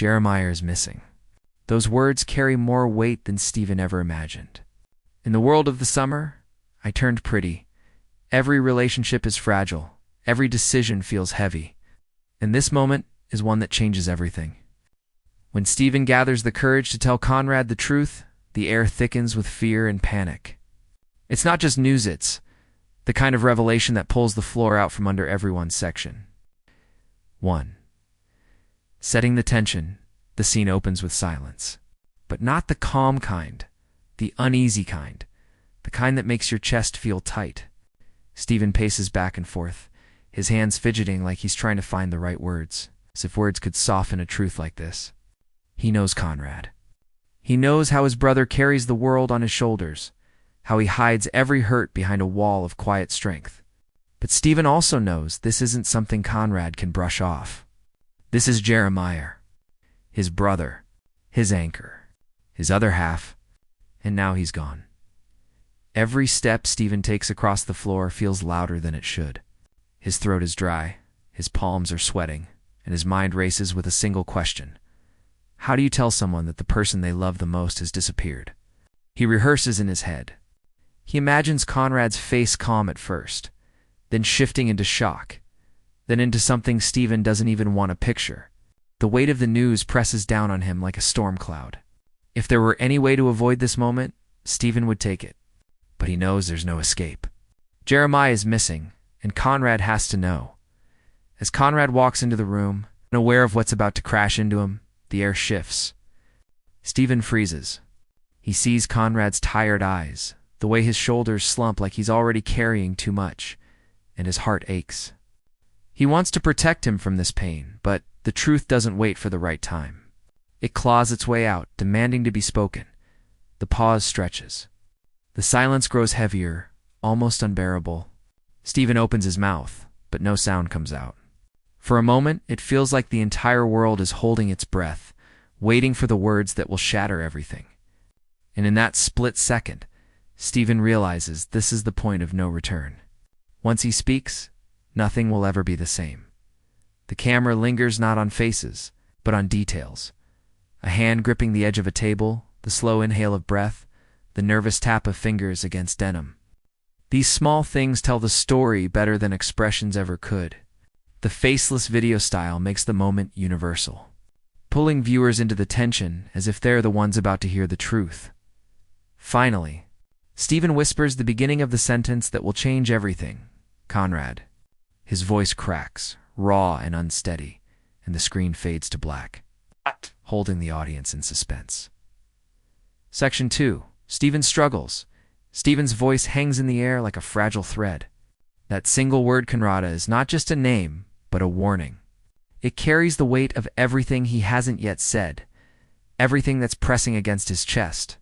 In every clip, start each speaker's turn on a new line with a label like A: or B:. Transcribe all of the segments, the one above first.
A: Jeremiah is missing. Those words carry more weight than Stephen ever imagined. In the world of the summer, I turned pretty. Every relationship is fragile. Every decision feels heavy. And this moment is one that changes everything. When Stephen gathers the courage to tell Conrad the truth, the air thickens with fear and panic. It's not just news, it's the kind of revelation that pulls the floor out from under everyone's section. 1. Setting the tension, the scene opens with silence. But not the calm kind, the uneasy kind, the kind that makes your chest feel tight. Stephen paces back and forth, his hands fidgeting like he's trying to find the right words, as if words could soften a truth like this. He knows Conrad. He knows how his brother carries the world on his shoulders, how he hides every hurt behind a wall of quiet strength. But Stephen also knows this isn't something Conrad can brush off. This is Jeremiah, his brother, his anchor, his other half, and now he's gone. Every step Stephen takes across the floor feels louder than it should. His throat is dry, his palms are sweating, and his mind races with a single question. How do you tell someone that the person they love the most has disappeared? He rehearses in his head. He imagines Conrad's face calm at first, then shifting into shock, then into something Stephen doesn't even want to picture. The weight of the news presses down on him like a storm cloud. If there were any way to avoid this moment, Stephen would take it. But he knows there's no escape. Jeremiah is missing, and Conrad has to know. As Conrad walks into the room, unaware of what's about to crash into him, the air shifts. Stephen freezes. He sees Conrad's tired eyes, the way his shoulders slump like he's already carrying too much, and his heart aches. He wants to protect him from this pain, but the truth doesn't wait for the right time. It claws its way out, demanding to be spoken. The pause stretches. The silence grows heavier, almost unbearable. Stephen opens his mouth, but no sound comes out. For a moment, it feels like the entire world is holding its breath, waiting for the words that will shatter everything. And in that split second, Stephen realizes this is the point of no return. Once he speaks, nothing will ever be the same. The camera lingers not on faces, but on details. A hand gripping the edge of a table, the slow inhale of breath, the nervous tap of fingers against denim. These small things tell the story better than expressions ever could. The faceless video style makes the moment universal, pulling viewers into the tension as if they're the ones about to hear the truth. Finally, Stephen whispers the beginning of the sentence that will change everything. Conrad. His voice cracks, raw and unsteady, and the screen fades to black, holding the audience in suspense. Section 2. Stephen struggles. Stephen's voice hangs in the air like a fragile thread. That single word, Conrad, is not just a name, but a warning. It carries the weight of everything he hasn't yet said, everything that's pressing against his chest.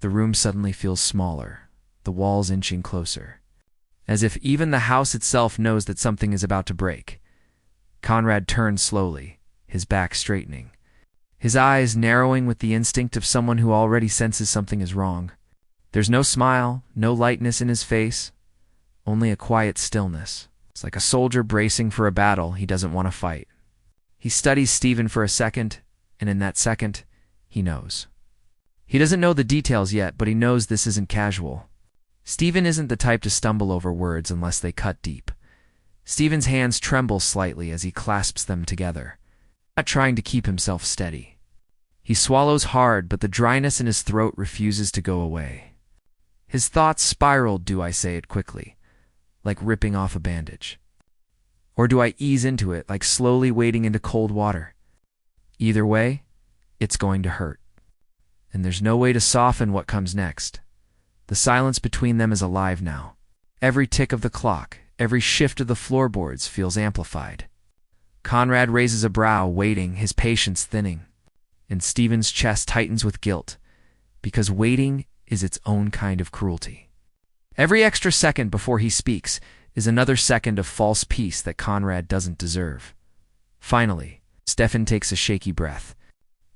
A: The room suddenly feels smaller, the walls inching closer, as if even the house itself knows that something is about to break. Conrad turns slowly, his back straightening, his eyes narrowing with the instinct of someone who already senses something is wrong. There's no smile, no lightness in his face, only a quiet stillness. It's like a soldier bracing for a battle he doesn't want to fight. He studies Stephen for a second, and in that second, he knows. He doesn't know the details yet, but he knows this isn't casual. Stephen isn't the type to stumble over words unless they cut deep. Stephen's hands tremble slightly as he clasps them together, not trying to keep himself steady. He swallows hard, but the dryness in his throat refuses to go away. His thoughts spiraled, do I say it quickly, like ripping off a bandage? Or do I ease into it like slowly wading into cold water? Either way, it's going to hurt. And there's no way to soften what comes next. The silence between them is alive now. Every tick of the clock, every shift of the floorboards feels amplified. Conrad raises a brow, waiting, his patience thinning. And Stephen's chest tightens with guilt, because waiting is its own kind of cruelty. Every extra second before he speaks is another second of false peace that Conrad doesn't deserve. Finally, Stephen takes a shaky breath.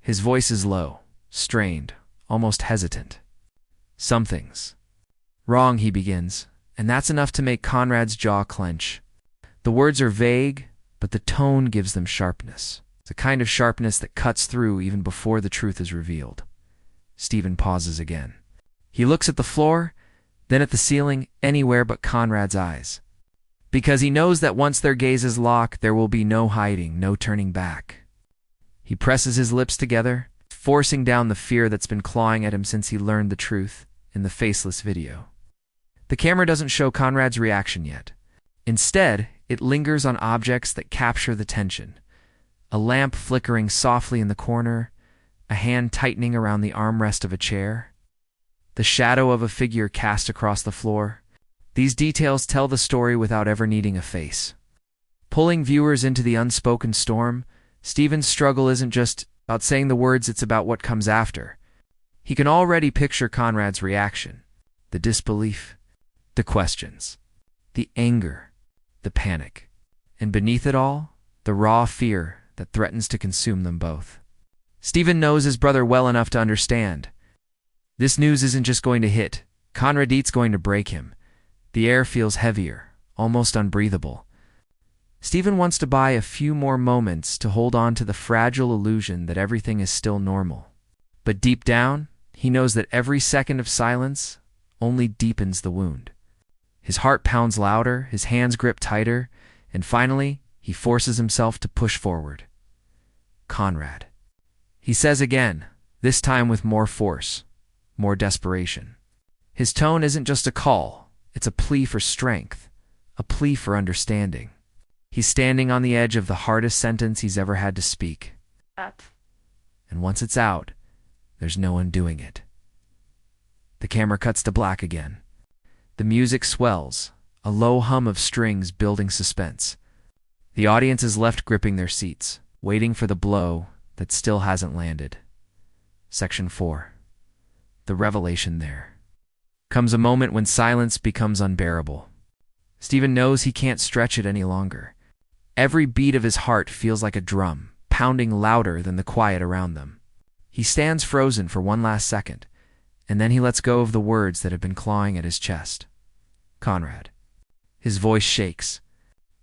A: His voice is low, strained, almost hesitant. Something's wrong, he begins, and that's enough to make Conrad's jaw clench. The words are vague, but the tone gives them sharpness. It's a kind of sharpness that cuts through even before the truth is revealed. Stephen pauses again. He looks at the floor, then at the ceiling, anywhere but Conrad's eyes. Because he knows that once their gazes lock, there will be no hiding, no turning back. He presses his lips together, forcing down the fear that's been clawing at him since he learned the truth in the faceless video. The camera doesn't show Conrad's reaction yet. Instead, it lingers on objects that capture the tension. A lamp flickering softly in the corner, a hand tightening around the armrest of a chair, the shadow of a figure cast across the floor. These details tell the story without ever needing a face. Pulling viewers into the unspoken storm, Stephen's struggle isn't just about saying the words, it's about what comes after. He can already picture Conrad's reaction, the disbelief, the questions, the anger, the panic, and beneath it all, the raw fear that threatens to consume them both. Stephen knows his brother well enough to understand. This news isn't just going to hit. Conrad's going to break him. The air feels heavier, almost unbreathable. Stephen wants to buy a few more moments to hold on to the fragile illusion that everything is still normal. But deep down, he knows that every second of silence only deepens the wound. His heart pounds louder, his hands grip tighter, and finally, he forces himself to push forward. Conrad. He says again, this time with more force, more desperation. His tone isn't just a call, it's a plea for strength, a plea for understanding. He's standing on the edge of the hardest sentence he's ever had to speak. And once it's out, there's no undoing it. The camera cuts to black again. The music swells, a low hum of strings building suspense. The audience is left gripping their seats, waiting for the blow that still hasn't landed. Section 4. The revelation there. Comes a moment when silence becomes unbearable. Stephen knows he can't stretch it any longer. Every beat of his heart feels like a drum, pounding louder than the quiet around them. He stands frozen for one last second, and then he lets go of the words that have been clawing at his chest. Conrad. His voice shakes.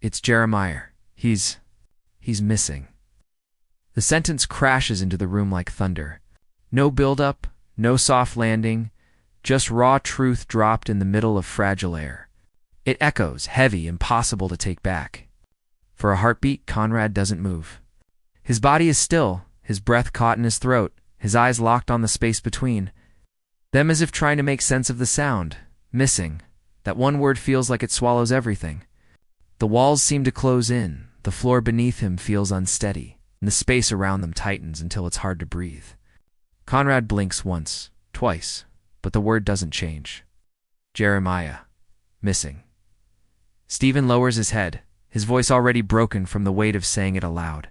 A: It's Jeremiah. He's missing. The sentence crashes into the room like thunder. No build-up, no soft landing, just raw truth dropped in the middle of fragile air. It echoes, heavy, impossible to take back. For a heartbeat, Conrad doesn't move. His body is still, his breath caught in his throat, his eyes locked on the space between them as if trying to make sense of the sound. Missing. That one word feels like it swallows everything. The walls seem to close in, the floor beneath him feels unsteady, and the space around them tightens until it's hard to breathe. Conrad blinks once, twice, but the word doesn't change. Jeremiah. Missing. Stephen lowers his head, his voice already broken from the weight of saying it aloud.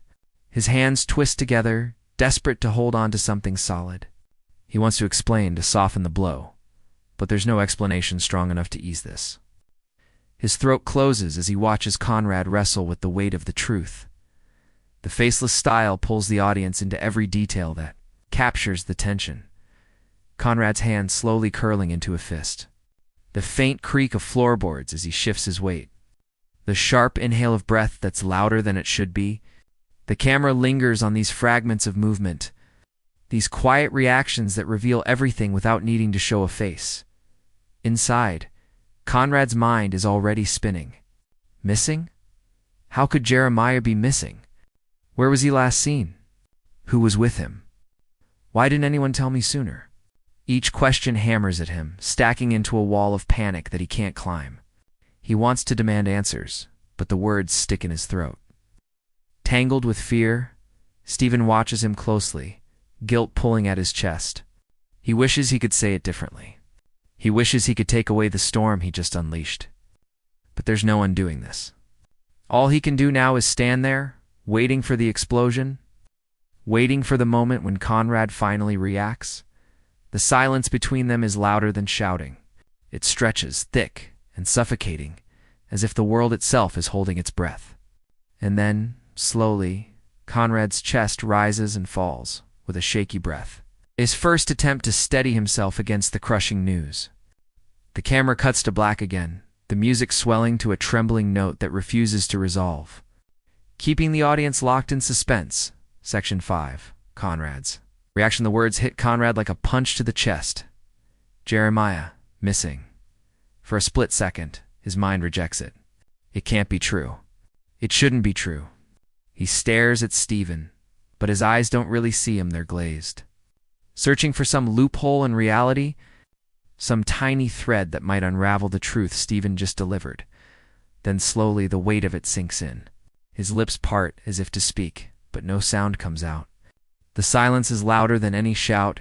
A: His hands twist together, desperate to hold on to something solid. He wants to explain, to soften the blow, but there's no explanation strong enough to ease this. His throat closes as he watches Conrad wrestle with the weight of the truth. The faceless style pulls the audience into every detail that captures the tension. Conrad's hand slowly curling into a fist. The faint creak of floorboards as he shifts his weight. The sharp inhale of breath that's louder than it should be. The camera lingers on these fragments of movement, these quiet reactions that reveal everything without needing to show a face. Inside, Conrad's mind is already spinning. Missing? How could Jeremiah be missing? Where was he last seen? Who was with him? Why didn't anyone tell me sooner? Each question hammers at him, stacking into a wall of panic that he can't climb. He wants to demand answers, but the words stick in his throat. Tangled with fear, Stephen watches him closely, guilt pulling at his chest. He wishes he could say it differently. He wishes he could take away the storm he just unleashed. But there's no undoing this. All he can do now is stand there, waiting for the explosion, waiting for the moment when Conrad finally reacts. The silence between them is louder than shouting. It stretches, thick and suffocating, as if the world itself is holding its breath. And then, slowly, Conrad's chest rises and falls, with a shaky breath. His first attempt to steady himself against the crushing news. The camera cuts to black again, the music swelling to a trembling note that refuses to resolve. Keeping the audience locked in suspense, Section 5. Conrad's reaction. The words hit Conrad like a punch to the chest. Jeremiah, missing. For a split second, his mind rejects it. It can't be true. It shouldn't be true. He stares at Stephen, but his eyes don't really see him, they're glazed. Searching for some loophole in reality, some tiny thread that might unravel the truth Stephen just delivered. Then slowly the weight of it sinks in. His lips part as if to speak, but no sound comes out. The silence is louder than any shout,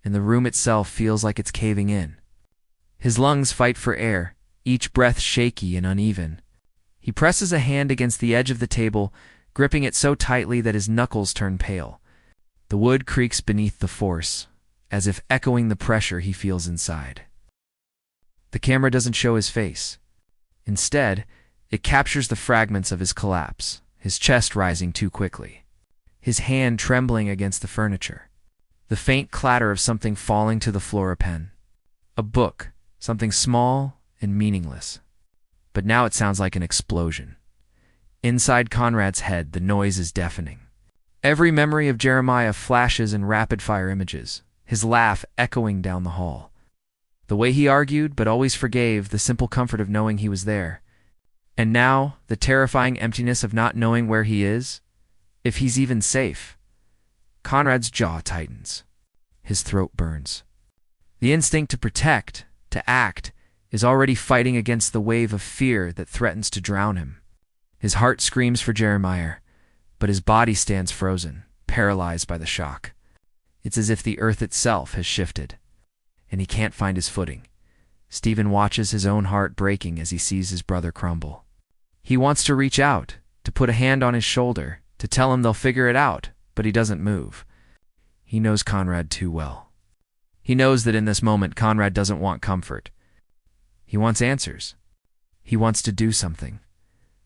A: and the room itself feels like it's caving in. His lungs fight for air, each breath shaky and uneven. He presses a hand against the edge of the table, gripping it so tightly that his knuckles turn pale. The wood creaks beneath the force, as if echoing the pressure he feels inside. The camera doesn't show his face. Instead, it captures the fragments of his collapse, his chest rising too quickly, his hand trembling against the furniture, the faint clatter of something falling to the floor. A pen, a book, something small and meaningless. But now it sounds like an explosion. Inside Conrad's head, the noise is deafening. Every memory of Jeremiah flashes in rapid-fire images, his laugh echoing down the hall. The way he argued but always forgave, the simple comfort of knowing he was there. And now, the terrifying emptiness of not knowing where he is, if he's even safe. Conrad's jaw tightens. His throat burns. The instinct to protect, to act, is already fighting against the wave of fear that threatens to drown him. His heart screams for Jeremiah, but his body stands frozen, paralyzed by the shock. It's as if the earth itself has shifted, and he can't find his footing. Stephen watches his own heart breaking as he sees his brother crumble. He wants to reach out, to put a hand on his shoulder, to tell him they'll figure it out, but he doesn't move. He knows Conrad too well. He knows that in this moment, Conrad doesn't want comfort. He wants answers. He wants to do something.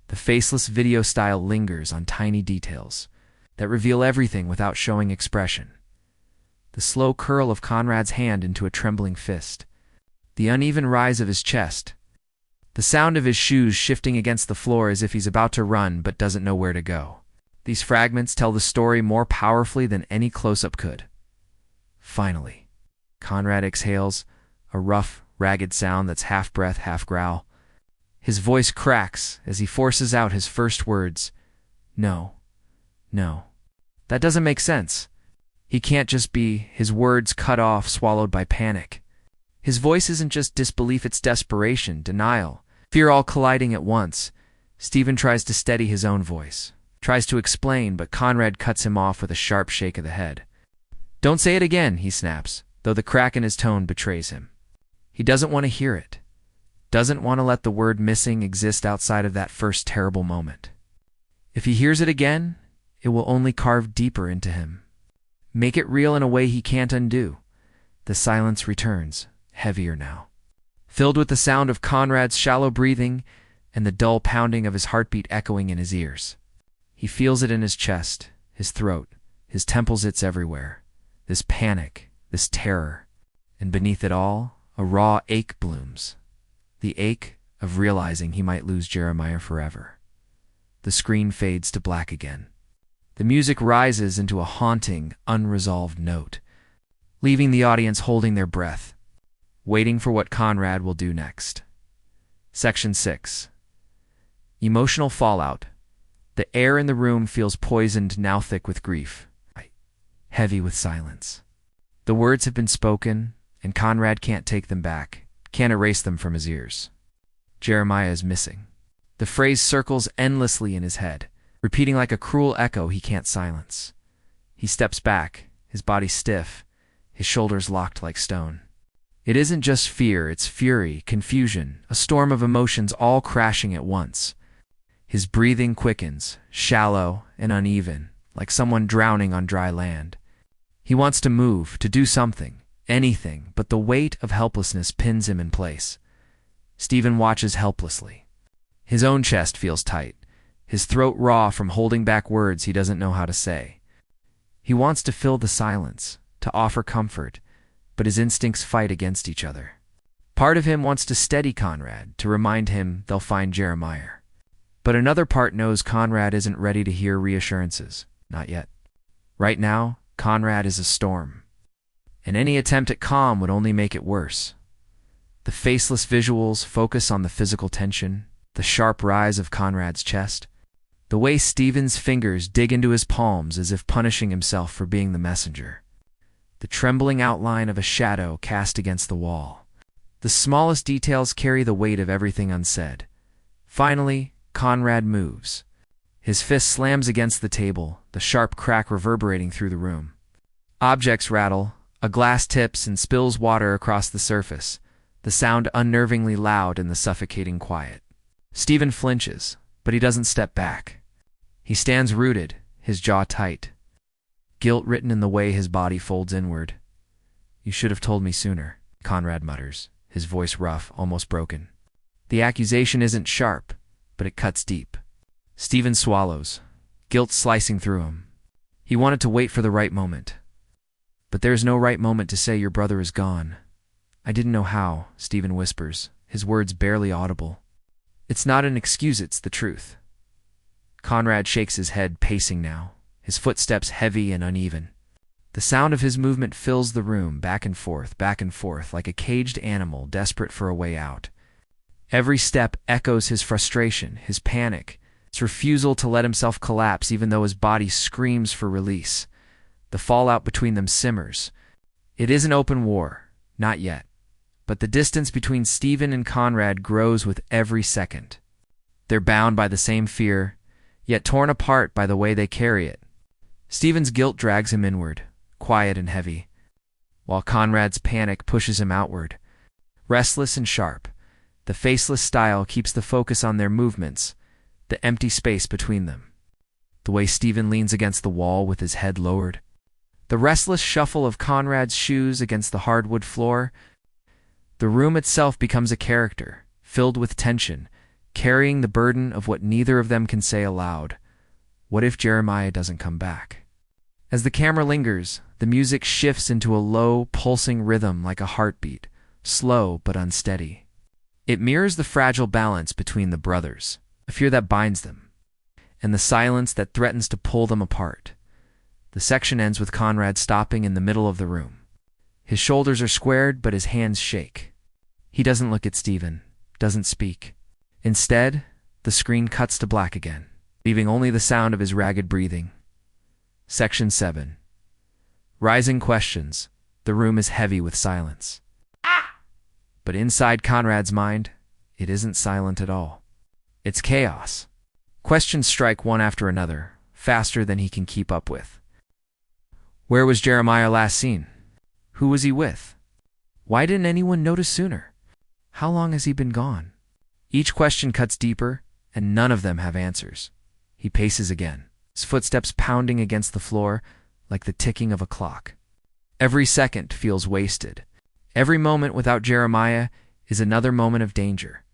A: The faceless video style lingers on tiny details that reveal everything without showing expression. The slow curl of Conrad's hand into a trembling fist. The uneven rise of his chest. The sound of his shoes shifting against the floor as if he's about to run but doesn't know where to go. These fragments tell the story more powerfully than any close-up could. Finally, Conrad exhales, a rough, ragged sound that's half breath, half growl. His voice cracks as he forces out his first words. No. No. That doesn't make sense. He can't just be, his words cut off, swallowed by panic. His voice isn't just disbelief, it's desperation, denial, fear all colliding at once. Stephen tries to steady his own voice, tries to explain, but Conrad cuts him off with a sharp shake of the head. Don't say it again, he snaps, though the crack in his tone betrays him. He doesn't want to hear it. Doesn't want to let the word missing exist outside of that first terrible moment. If he hears it again, it will only carve deeper into him. Make it real in a way he can't undo. The silence returns, heavier now, filled with the sound of Conrad's shallow breathing and the dull pounding of his heartbeat echoing in his ears. He feels it in his chest, his throat, his temples. It's everywhere. This panic, this terror, and beneath it all, a raw ache blooms. The ache of realizing he might lose Jeremiah forever. The screen fades to black again. The music rises into a haunting, unresolved note, leaving the audience holding their breath, waiting for what Conrad will do next. Section 6. Emotional fallout. The air in the room feels poisoned, now thick with grief, heavy with silence. The words have been spoken, and Conrad can't take them back, can't erase them from his ears. Jeremiah is missing. The phrase circles endlessly in his head, repeating like a cruel echo he can't silence. He steps back, his body stiff, his shoulders locked like stone. It isn't just fear, it's fury, confusion, a storm of emotions all crashing at once. His breathing quickens, shallow and uneven, like someone drowning on dry land. He wants to move, to do something, anything, but the weight of helplessness pins him in place. Stephen watches helplessly. His own chest feels tight, his throat raw from holding back words he doesn't know how to say. He wants to fill the silence, to offer comfort, but his instincts fight against each other. Part of him wants to steady Conrad, to remind him they'll find Jeremiah. But another part knows Conrad isn't ready to hear reassurances, not yet. Right now, Conrad is a storm, and any attempt at calm would only make it worse. The faceless visuals focus on the physical tension, the sharp rise of Conrad's chest, the way Stephen's fingers dig into his palms as if punishing himself for being the messenger, the trembling outline of a shadow cast against the wall. The smallest details carry the weight of everything unsaid. Finally, Conrad moves. His fist slams against the table, the sharp crack reverberating through the room. Objects rattle, a glass tips and spills water across the surface, the sound unnervingly loud in the suffocating quiet. Stephen flinches, but he doesn't step back. He stands rooted, his jaw tight, guilt written in the way his body folds inward. "You should have told me sooner," Conrad mutters, his voice rough, almost broken. The accusation isn't sharp, but it cuts deep. Stephen swallows, guilt slicing through him. He wanted to wait for the right moment. But there's no right moment to say your brother is gone. "I didn't know how," Stephen whispers, his words barely audible. "It's not an excuse, it's the truth." Conrad shakes his head, pacing now, his footsteps heavy and uneven. The sound of his movement fills the room, back and forth, like a caged animal desperate for a way out. Every step echoes his frustration, his panic, his refusal to let himself collapse even though his body screams for release. The fallout between them simmers. It isn't open war, not yet. But the distance between Stephen and Conrad grows with every second. They're bound by the same fear, yet torn apart by the way they carry it. Stephen's guilt drags him inward, quiet and heavy, while Conrad's panic pushes him outward. Restless and sharp, the faceless style keeps the focus on their movements, the empty space between them. The way Stephen leans against the wall with his head lowered. The restless shuffle of Conrad's shoes against the hardwood floor. The room itself becomes a character, filled with tension, carrying the burden of what neither of them can say aloud. What if Jeremiah doesn't come back? As the camera lingers, the music shifts into a low, pulsing rhythm like a heartbeat, slow but unsteady. It mirrors the fragile balance between the brothers, a fear that binds them, and the silence that threatens to pull them apart. The section ends with Conrad stopping in the middle of the room. His shoulders are squared, but his hands shake. He doesn't look at Stephen, doesn't speak. Instead, the screen cuts to black again, leaving only the sound of his ragged breathing. Section 7. Rising questions. The room is heavy with silence. But inside Conrad's mind, it isn't silent at all. It's chaos. Questions strike one after another, faster than he can keep up with. Where was Jeremiah last seen? Who was he with? Why didn't anyone notice sooner? How long has he been gone? Each question cuts deeper, and none of them have answers. He paces again, his footsteps pounding against the floor like the ticking of a clock. Every second feels wasted. Every moment without Jeremiah is another moment of danger.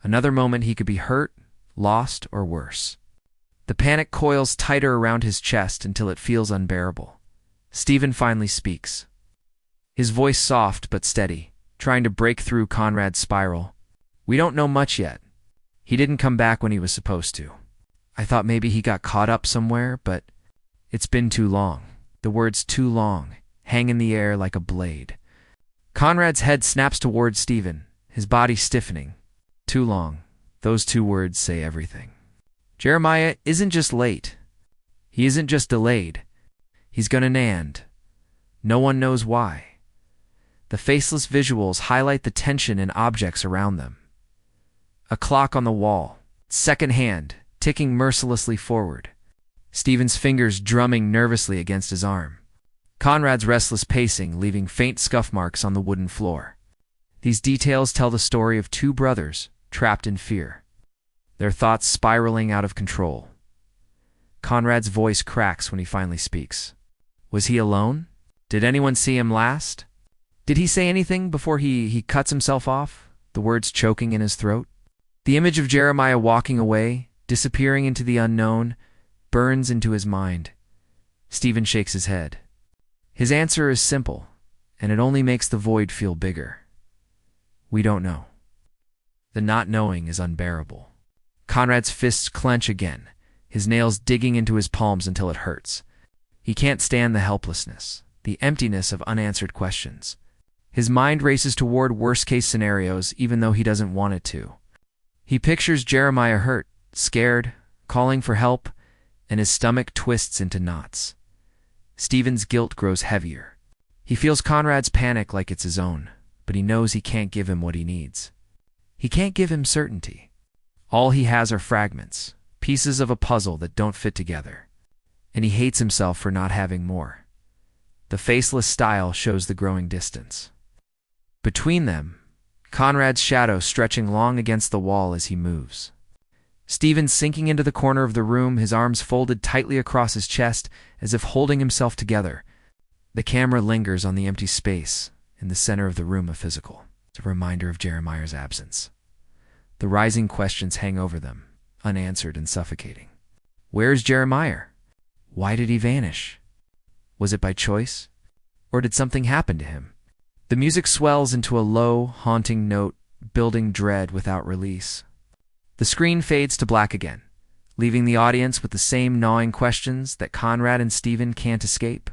A: Another moment he could be hurt, lost, or worse. The panic coils tighter around his chest until it feels unbearable. Stephen finally speaks. His voice soft but steady, trying to break through Conrad's spiral. "We don't know much yet. He didn't come back when he was supposed to. I thought maybe he got caught up somewhere, but it's been too long." The words "too long" hang in the air like a blade. Conrad's head snaps towards Stephen, his body stiffening. Too long. Those two words say everything. Jeremiah isn't just late. He isn't just delayed. He's gonna land. No one knows why. The faceless visuals highlight the tension in objects around them. A clock on the wall, second hand, ticking mercilessly forward. Stephen's fingers drumming nervously against his arm. Conrad's restless pacing leaving faint scuff marks on the wooden floor. These details tell the story of two brothers trapped in fear, their thoughts spiraling out of control. Conrad's voice cracks when he finally speaks. Was he alone? Did anyone see him last? Did he say anything before he cuts himself off, the words choking in his throat? The image of Jeremiah walking away, disappearing into the unknown, burns into his mind. Stephen shakes his head. His answer is simple, and it only makes the void feel bigger. We don't know. The not knowing is unbearable. Conrad's fists clench again, his nails digging into his palms until it hurts. He can't stand the helplessness, the emptiness of unanswered questions. His mind races toward worst-case scenarios even though he doesn't want it to. He pictures Jeremiah hurt, scared, calling for help, and his stomach twists into knots. Stephen's guilt grows heavier. He feels Conrad's panic like it's his own, but he knows he can't give him what he needs. He can't give him certainty. All he has are fragments, pieces of a puzzle that don't fit together. And he hates himself for not having more. The faceless style shows the growing distance. Between them, Conrad's shadow stretching long against the wall as he moves. Stephen sinking into the corner of the room, his arms folded tightly across his chest as if holding himself together. The camera lingers on the empty space in the center of the room, a physical. It's a reminder of Jeremiah's absence. The rising questions hang over them, unanswered and suffocating. Where's Jeremiah? Why did he vanish? Was it by choice? Or did something happen to him? The music swells into a low, haunting note, building dread without release. The screen fades to black again, leaving the audience with the same gnawing questions that Conrad and Stephen can't escape.